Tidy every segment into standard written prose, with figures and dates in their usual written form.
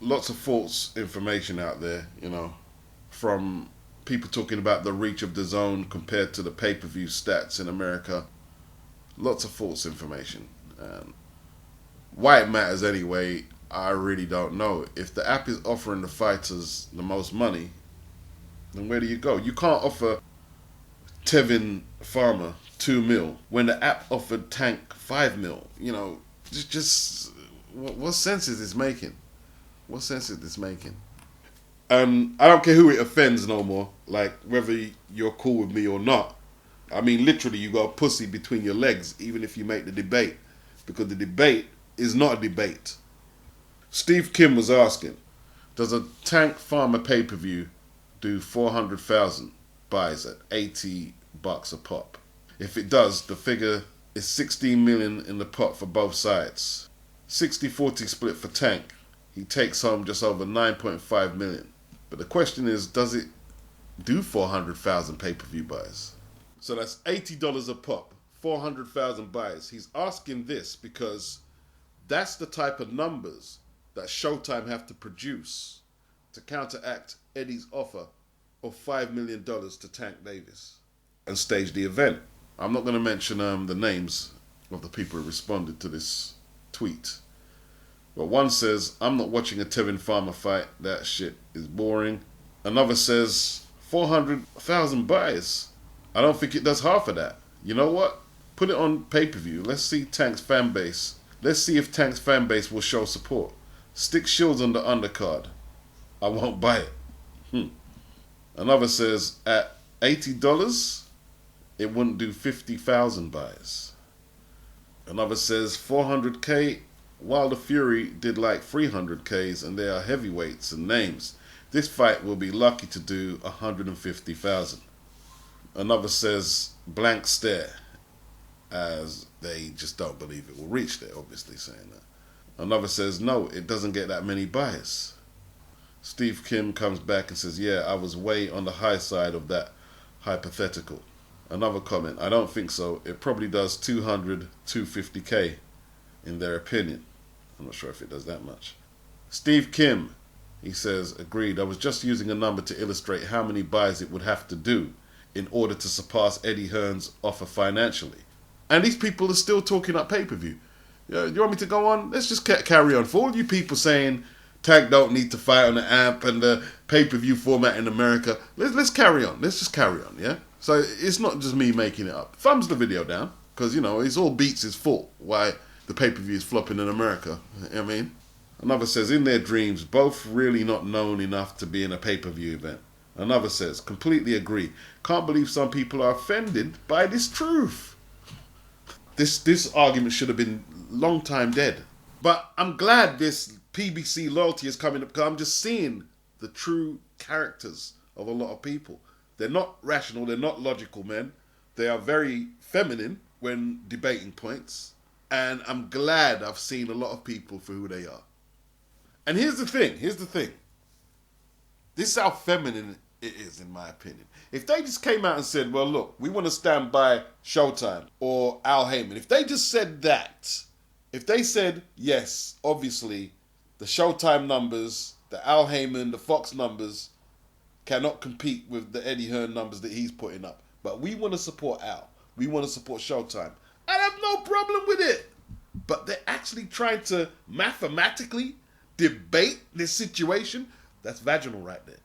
lots of false information out there, from people talking about the reach of Dazn compared to the pay-per-view stats in America. Lots of false information. Why it matters anyway, I really don't know. If the app is offering the fighters the most money, then where do you go? You can't offer Tevin Farmer 2 mil when the app offered Tank 5 mil. Just what sense is this making? What sense is this making? And I don't care who it offends no more. Like, whether you're cool with me or not. I mean, literally, you got a pussy between your legs, even if you make the debate. Because the debate is not a debate. Steve Kim was asking, does a Tank Farmer pay-per-view do 400,000 buys at $80 a pop? If it does, the figure is 16 million in the pot for both sides. 60-40 split for Tank. He takes home just over 9.5 million. But the question is, does it do 400,000 pay-per-view buys? So that's $80 a pop, 400,000 buys. He's asking this because that's the type of numbers that Showtime have to produce to counteract Eddie's offer of $5 million to Tank Davis and stage the event. I'm not going to mention the names of the people who responded to this tweet. But one says, I'm not watching a Tevin Farmer fight. That shit is boring. Another says, 400,000 buys. I don't think it does half of that. You know what? Put it on pay-per-view. Let's see Tank's fan base. Let's see if Tank's fan base will show support. Stick Shields on the undercard. I won't buy it. Another says, at $80, it wouldn't do 50,000 buys. Another says, 400k, Wilder Fury did like 300Ks and they are heavyweights and names. This fight will be lucky to do 150,000. Another says blank stare, as they just don't believe it will reach there, obviously saying that. Another says no, it doesn't get that many buys. Steve Kim comes back and says, yeah, I was way on the high side of that hypothetical. Another comment, I don't think so. It probably does 200, 250k in their opinion. I'm not sure if it does that much. Steve Kim, he says, agreed. I was just using a number to illustrate how many buys it would have to do in order to surpass Eddie Hearn's offer financially. And these people are still talking up pay-per-view. You want me to go on? Let's just carry on. For all you people saying Tank don't need to fight on the app and the pay-per-view format in America, let's carry on. Let's just carry on, yeah? So it's not just me making it up. Thumbs the video down, because, it's all Beats' fault why the pay-per-view is flopping in America. You know what I mean? Another says, in their dreams, both really not known enough to be in a pay-per-view event. Another says, completely agree. Can't believe some people are offended by this truth. This argument should have been long time dead. But I'm glad this PBC loyalty is coming up, because I'm just seeing the true characters of a lot of people. They're not rational, they're not logical, men. They are very feminine when debating points. And I'm glad I've seen a lot of people for who they are. And here's the thing. This is how feminine it is, in my opinion. If they just came out and said, well, look, we want to stand by Showtime or Al Heyman. If they just said that, if they said, yes, obviously, the Showtime numbers, the Al Heyman, the Fox numbers cannot compete with the Eddie Hearn numbers that he's putting up. But we want to support Al. We want to support Showtime. I have no problem with it. But they're actually trying to mathematically debate this situation. That's vaginal right there.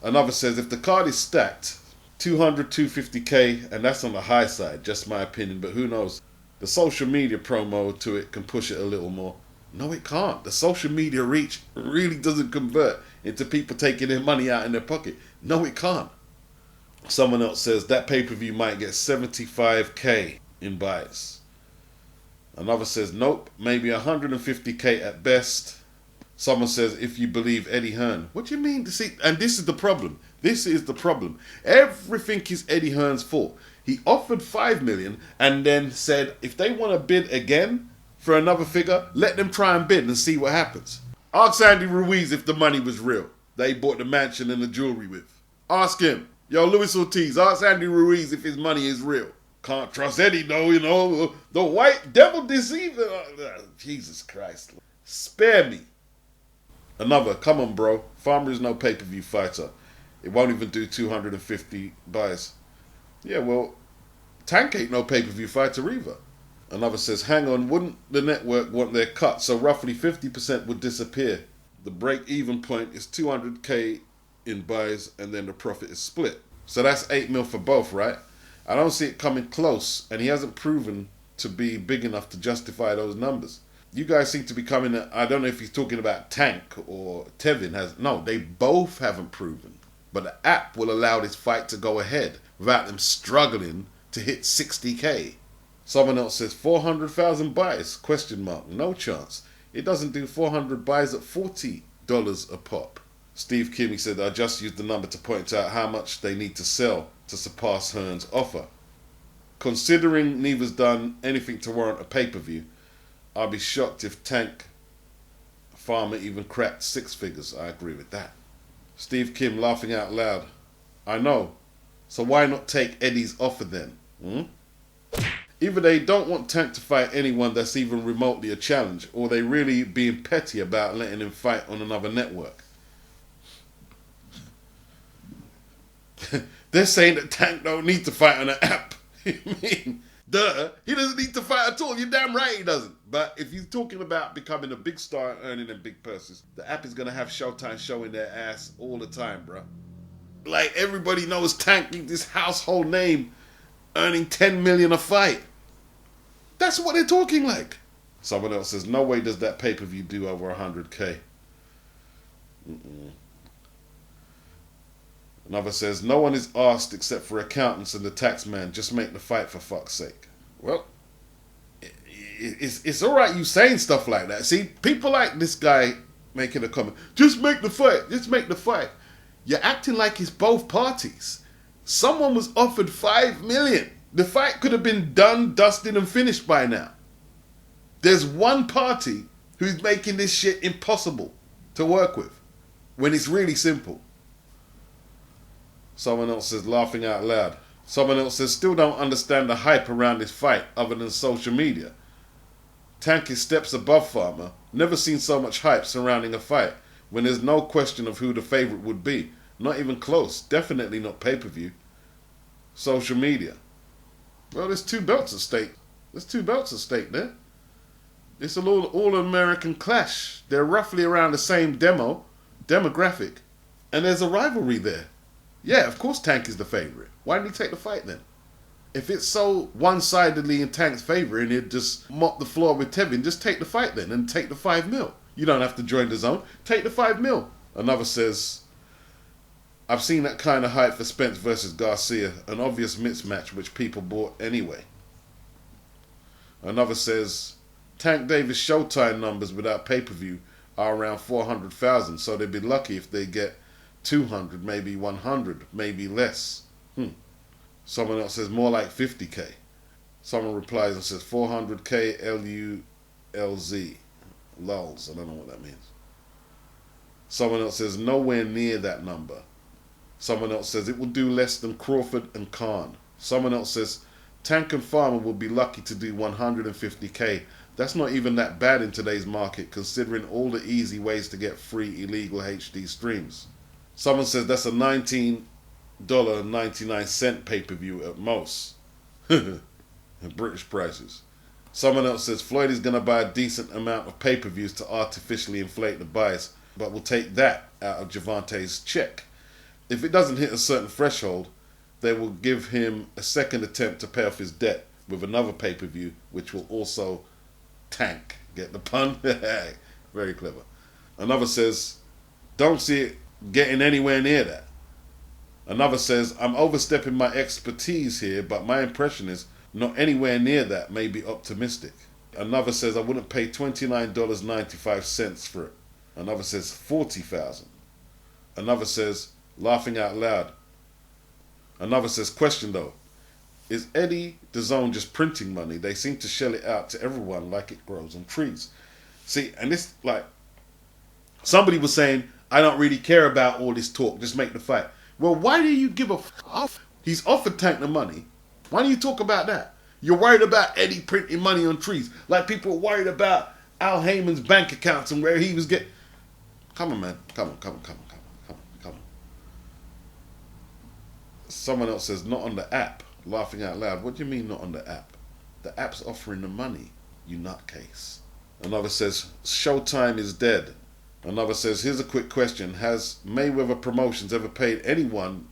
Another says, if the card is stacked, 200, 250k, and that's on the high side, just my opinion, but who knows? The social media promo to it can push it a little more. No, it can't. The social media reach really doesn't convert into people taking their money out in their pocket. No, it can't. Someone else says that pay-per-view might get 75k in buys. Another says, nope, maybe 150k at best. Someone says, if you believe Eddie Hearn. What do you mean? See, and this is the problem. This is the problem. Everything is Eddie Hearn's fault. He offered 5 million and then said, if they want to bid again for another figure, let them try and bid and see what happens. Ask Andy Ruiz if the money was real that he bought the mansion and the jewelry with. Ask him. Yo, Luis Ortiz, ask Andy Ruiz if his money is real. Can't trust Eddie, though, the white devil deceiver. Jesus Christ. Spare me. Another, come on, bro. Farmer is no pay-per-view fighter. It won't even do 250 buys. Yeah, well, Tank ain't no pay-per-view fighter either. Another says, hang on, wouldn't the network want their cut? So roughly 50% would disappear. The break-even point is 200k in buys, and then the profit is split. So that's 8 mil for both, right? I don't see it coming close, and he hasn't proven to be big enough to justify those numbers. You guys seem to be coming at, I don't know if he's talking about Tank or Tevin has. No, they both haven't proven. But the app will allow this fight to go ahead without them struggling to hit 60k. Someone else says 400,000 buys, question mark, no chance. It doesn't do 400 buys at $40 a pop. Steve Kim, he said, I just used the number to point out how much they need to sell to surpass Hearn's offer. Considering neither's done anything to warrant a pay-per-view, I'll be shocked if Tank Farmer even cracked 6 figures. I agree with that. Steve Kim laughing out loud. I know. So why not take Eddie's offer then? Either they don't want Tank to fight anyone that's even remotely a challenge, or they really being petty about letting him fight on another network. They're saying that Tank don't need to fight on an app. I mean, duh. He doesn't need to fight at all. You're damn right he doesn't. But if you're talking about becoming a big star and earning them big purses, the app is going to have Showtime showing their ass all the time, bro. Like, everybody knows Tank, this household name, earning 10 million a fight. That's what they're talking like. Someone else says, no way does that pay-per-view do over 100k. Another says, no one is asked except for accountants and the tax man. Just make the fight for fuck's sake. Well, it's all right you saying stuff like that. See, people like this guy making a comment, just make the fight, just make the fight. You're acting like it's both parties. Someone was offered 5 million. The fight could have been done, dusted, and finished by now. There's one party who's making this shit impossible to work with when it's really simple. Someone else says, laughing out loud. Someone else says, still don't understand the hype around this fight other than social media. Tank is steps above Farmer. Never seen so much hype surrounding a fight when there's no question of who the favorite would be. Not even close. Definitely not pay-per-view. Social media. Well, there's 2 belts at stake. There's 2 belts at stake there. It's an all-American clash. They're roughly around the same demographic. And there's a rivalry there. Yeah, of course Tank is the favorite. Why didn't he take the fight then? If it's so one-sidedly in Tank's favor and he'd just mop the floor with Tevin, just take the fight then and take the 5 mil. You don't have to join the zone. Take the 5 mil. Another says, I've seen that kind of hype for Spence versus Garcia, an obvious mismatch which people bought anyway. Another says, Tank Davis Showtime numbers without pay-per-view are around 400,000, so they'd be lucky if they get 200, maybe 100, maybe less. Someone else says more like 50k. Someone replies and says 400k LULZ. Lulz, I don't know what that means. Someone else says nowhere near that number. Someone else says it will do less than Crawford and Khan. Someone else says Tank and Farmer will be lucky to do 150k. That's not even that bad in today's market, considering all the easy ways to get free illegal HD streams. Someone says that's a $19.99 pay-per-view at most. British prices. Someone else says Floyd is going to buy a decent amount of pay-per-views to artificially inflate the buys, but will take that out of Gervonta's check. If it doesn't hit a certain threshold, they will give him a second attempt to pay off his debt with another pay-per-view, which will also tank. Get the pun? Very clever. Another says, don't see it getting anywhere near that. Another says, I'm overstepping my expertise here, but my impression is not anywhere near that, may be optimistic. Another says, I wouldn't pay $29.95 for it. Another says, 40,000. Another says, laughing out loud. Another says, question though, is Eddie Dazn just printing money? They seem to shell it out to everyone like it grows on trees. See, and this, like, somebody was saying, I don't really care about all this talk, just make the fight. Well, why do you give a f***? He's offered Tank the money. Why don't you talk about that? You're worried about Eddie printing money on trees. Like people are worried about Al Heyman's bank accounts and where he was getting... Come on, man. Come on. Someone else says, not on the app. Laughing out loud. What do you mean not on the app? The app's offering the money, you nutcase. Another says, Showtime is dead. Another says, here's a quick question. Has Mayweather Promotions ever paid anyone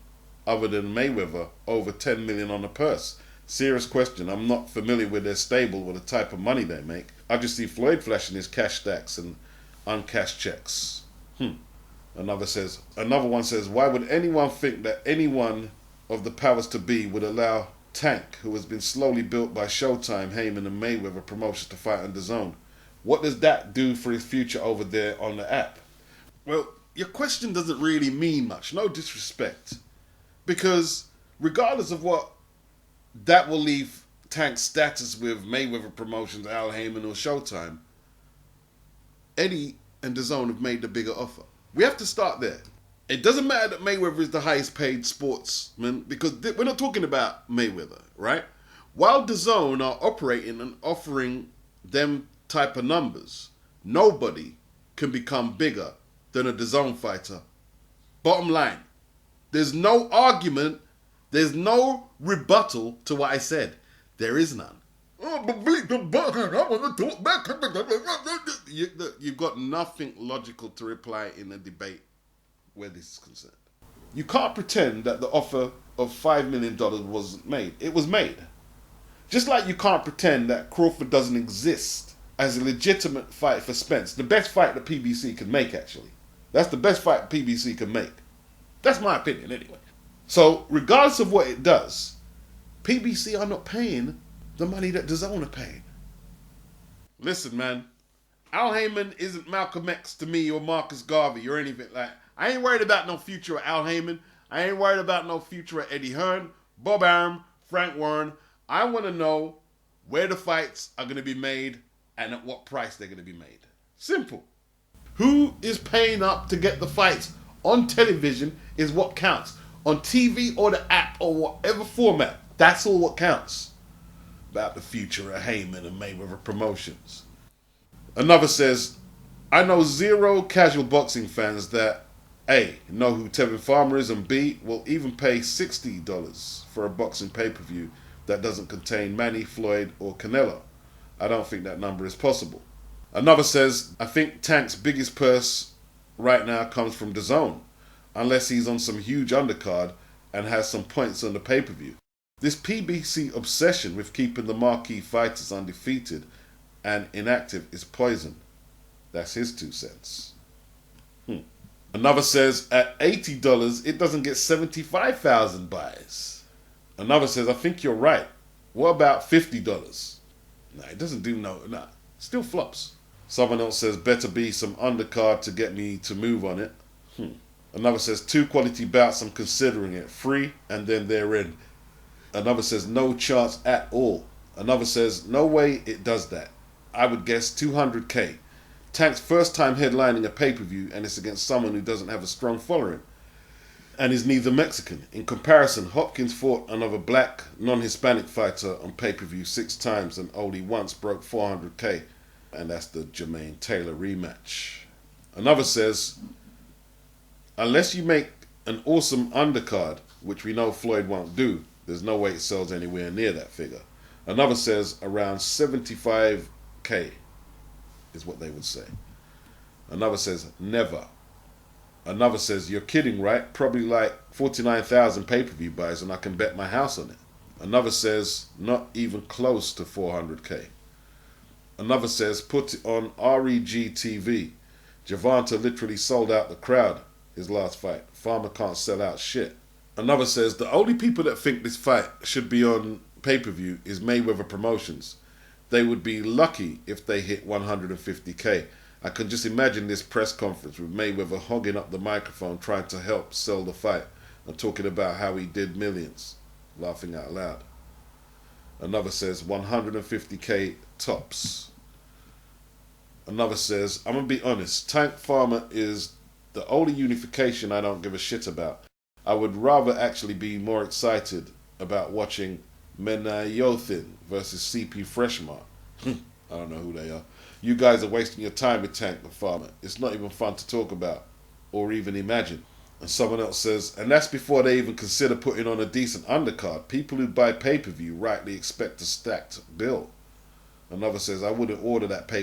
other than Mayweather over 10 million on a purse? Serious question. I'm not familiar with their stable or the type of money they make. I just see Floyd flashing his cash stacks and uncashed checks. Another one says, why would anyone think that anyone of the powers to be would allow Tank, who has been slowly built by Showtime, Heyman and Mayweather Promotions, to fight on Dazn? What does that do for his future over there on the app? Well, your question doesn't really mean much, no disrespect. Because regardless of what that will leave Tank's status with Mayweather Promotions, Al Heyman or Showtime, Eddie and Dazn have made the bigger offer. We have to start there. It doesn't matter that Mayweather is the highest paid sportsman, because we're not talking about Mayweather, right? While Dazn are operating and offering them type of numbers, nobody can become bigger than a Dazn fighter. Bottom line, there's no argument, there's no rebuttal to what I said. There is none. You've got nothing logical to reply in a debate where this is concerned. You can't pretend that the offer of $5 million wasn't made. It was made. Just like you can't pretend that Crawford doesn't exist as a legitimate fight for Spence. The best fight that PBC can make, actually. That's the best fight PBC can make. That's my opinion, anyway. So, regardless of what it does, PBC are not paying the money that Dazn are paying. Listen, man. Al Heyman isn't Malcolm X to me or Marcus Garvey or anything like that. I ain't worried about no future of Al Heyman. I ain't worried about no future of Eddie Hearn, Bob Arum, Frank Warren. I want to know where the fights are going to be made and at what price they're going to be made. Simple. Who is paying up to get the fights on television is what counts. On TV or the app or whatever format, that's all what counts. About the future of Heyman and Mayweather Promotions. Another says, I know zero casual boxing fans that A, know who Tevin Farmer is, and B, will even pay $60 for a boxing pay-per-view that doesn't contain Manny, Floyd, or Canelo. I don't think that number is possible. Another says, I think Tank's biggest purse right now comes from Dazn, unless he's on some huge undercard and has some points on the pay-per-view. This PBC obsession with keeping the marquee fighters undefeated and inactive is poison. That's his 2 cents. Another says, at $80, it doesn't get 75,000 buys. Another says, I think you're right. What about $50? Nah, it doesn't do still flops. Someone else says, better be some undercard to get me to move on it. Another says, 2 quality bouts, I'm considering it. 3, and then they're in. Another says, no chance at all. Another says, no way it does that. I would guess 200K. Tank's first time headlining a pay-per-view, and it's against someone who doesn't have a strong following and is neither Mexican. In comparison, Hopkins fought another black, non-Hispanic fighter on pay-per-view 6 times and only once broke 400K, and that's the Jermaine Taylor rematch. Another says, unless you make an awesome undercard, which we know Floyd won't do, there's no way it sells anywhere near that figure. Another says around 75K is what they would say. Another says never. Another says, you're kidding, right? Probably like 49,000 pay-per-view buys and I can bet my house on it. Another says, not even close to 400K. Another says, put it on REG TV. Gervonta literally sold out the crowd his last fight. Farmer can't sell out shit. Another says, the only people that think this fight should be on pay-per-view is Mayweather Promotions. They would be lucky if they hit 150K. I can just imagine this press conference with Mayweather hogging up the microphone trying to help sell the fight and talking about how he did millions, laughing out loud. Another says 150K tops. Another says, I'm going to be honest, Tank Farmer is the only unification I don't give a shit about. I would rather actually be more excited about watching Menayothin versus CP Freshmart. I don't know who they are. You guys are wasting your time with Tank the Farmer. It's not even fun to talk about or even imagine. And someone else says, and that's before they even consider putting on a decent undercard. People who buy pay-per-view rightly expect a stacked bill. Another says, I wouldn't order that pay